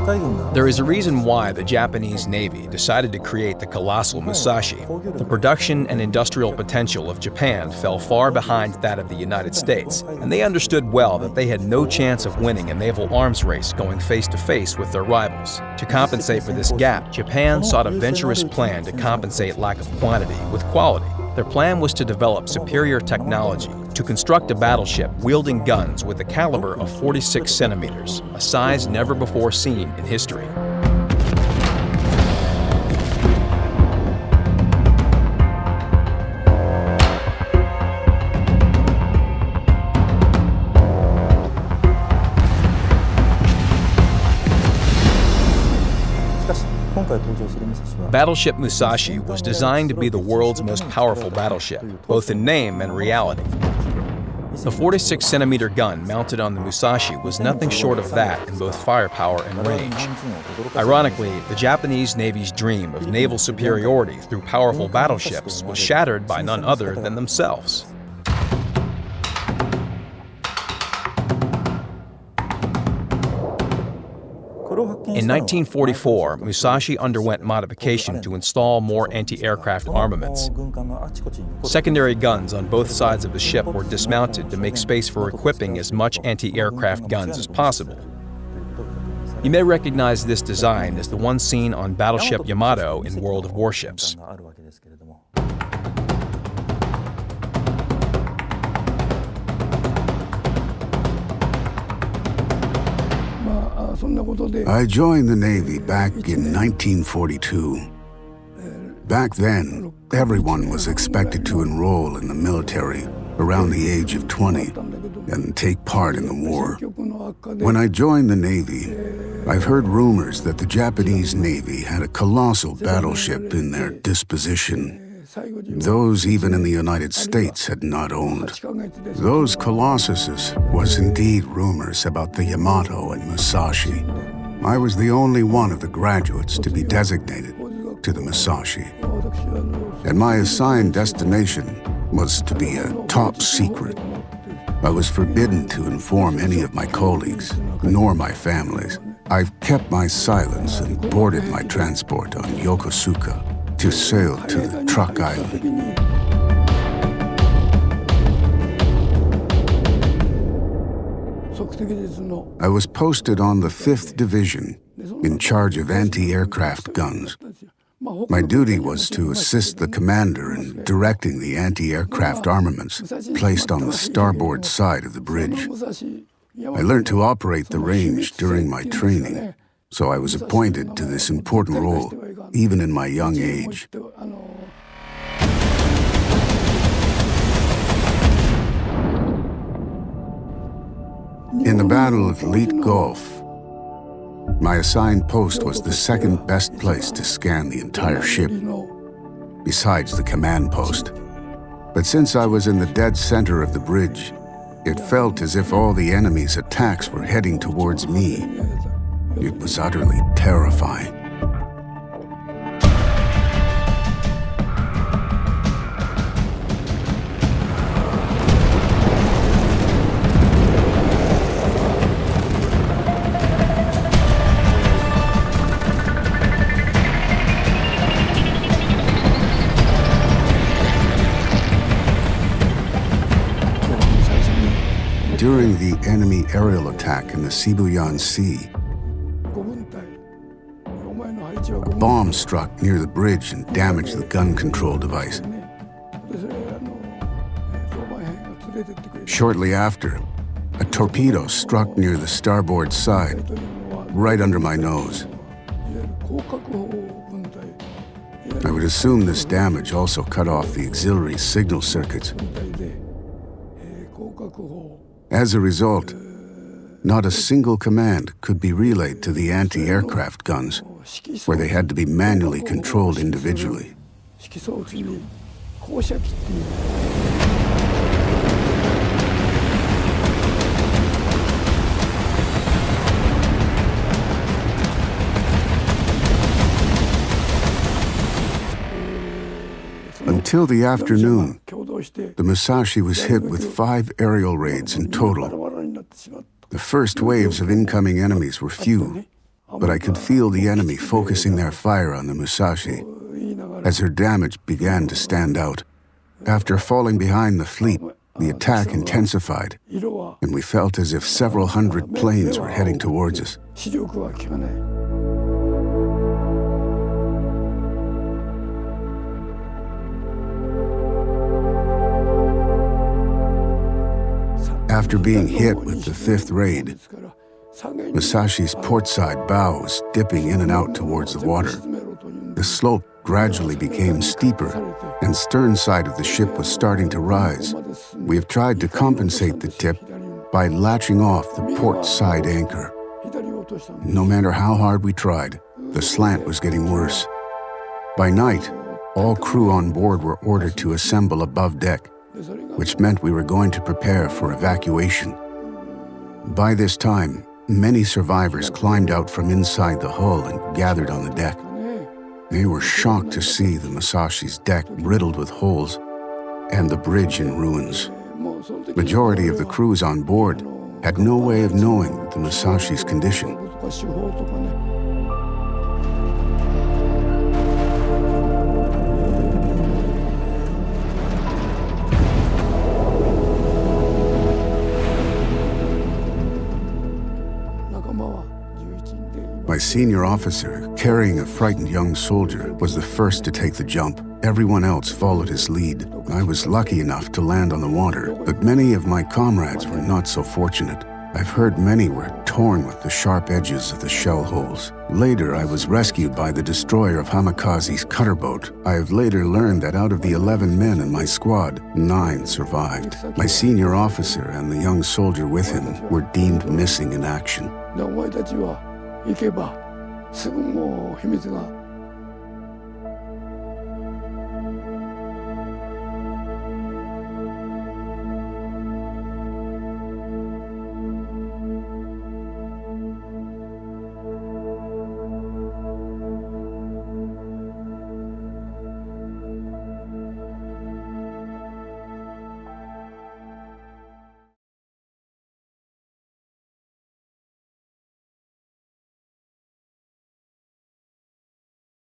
There is a reason why the Japanese Navy decided to create the colossal Musashi. The production and industrial potential of Japan fell far behind that of the United States, and they understood well that they had no chance of winning a naval arms race going face-to-face with their rivals. To compensate for this gap, Japan sought a venturous plan to compensate lack of quantity with quality. Their plan was to develop superior technology, to construct a battleship wielding guns with a caliber of 46 centimeters, a size never before seen in history. Battleship Mushashi was designed to be the world's most powerful battleship, both in name and reality. The 46-centimeter gun mounted on the Musashi was nothing short of that in both firepower and range. Ironically, the Japanese Navy's dream of naval superiority through powerful battleships was shattered by none other than themselves. In 1944, Musashi underwent modification to install more anti-aircraft armaments. Secondary guns on both sides of the ship were dismounted to make space for equipping as much anti-aircraft guns as possible. You may recognize this design as the one seen on Battleship Yamato in World of Warships. I joined the Navy back in 1942. Back then, everyone was expected to enroll in the military around the age of 20 and take part in the war. When I joined the Navy, I've heard rumors that the Japanese Navy had a colossal battleship in their disposition. Those even in the United States had not owned. Those colossuses was indeed rumors about the Yamato and Musashi. I was the only one of the graduates to be designated to the Musashi. And my assigned destination was to be a top secret. I was forbidden to inform any of my colleagues, nor my families. I've kept my silence and boarded my transport on Yokosuka to sail to the Truck Island. I was posted on the 5th Division in charge of anti-aircraft guns. My duty was to assist the commander in directing the anti-aircraft armaments placed on the starboard side of the bridge. I learned to operate the range during my training, so I was appointed to this important role, even in my young age. In the Battle of Leyte Gulf, my assigned post was the second best place to scan the entire ship, besides the command post. But since I was in the dead center of the bridge, it felt as if all the enemy's attacks were heading towards me. It was utterly terrifying. During the enemy aerial attack in the Sibuyan Sea, a bomb struck near the bridge and damaged the gun control device. Shortly after, a torpedo struck near the starboard side, right under my nose. I would assume this damage also cut off the auxiliary signal circuits. As a result, not a single command could be relayed to the anti-aircraft guns, where they had to be manually controlled individually. Until the afternoon, the Musashi was hit with 5 aerial raids in total. The first waves of incoming enemies were few, but I could feel the enemy focusing their fire on the Musashi as her damage began to stand out. After falling behind the fleet, the attack intensified, and we felt as if several hundred planes were heading towards us. After being hit with the fifth raid, Musashi's portside bow was dipping in and out towards the water. The slope gradually became steeper, and stern side of the ship was starting to rise. We have tried to compensate the tip by latching off the port side anchor. No matter how hard we tried, the slant was getting worse. By night, all crew on board were ordered to assemble above deck, which meant we were going to prepare for evacuation. By this time, many survivors climbed out from inside the hull and gathered on the deck. They were shocked to see the Musashi's deck riddled with holes and the bridge in ruins. Majority of the crews on board had no way of knowing the Musashi's condition. My senior officer, carrying a frightened young soldier, was the first to take the jump. Everyone else followed his lead. I was lucky enough to land on the water, but many of my comrades were not so fortunate. I've heard many were torn with the sharp edges of the shell holes. Later, I was rescued by the destroyer of Hamikaze's cutter boat. I have later learned that out of the 11 men in my squad, 9 survived. My senior officer and the young soldier with him were deemed missing in action. 行けばすぐもう秘密が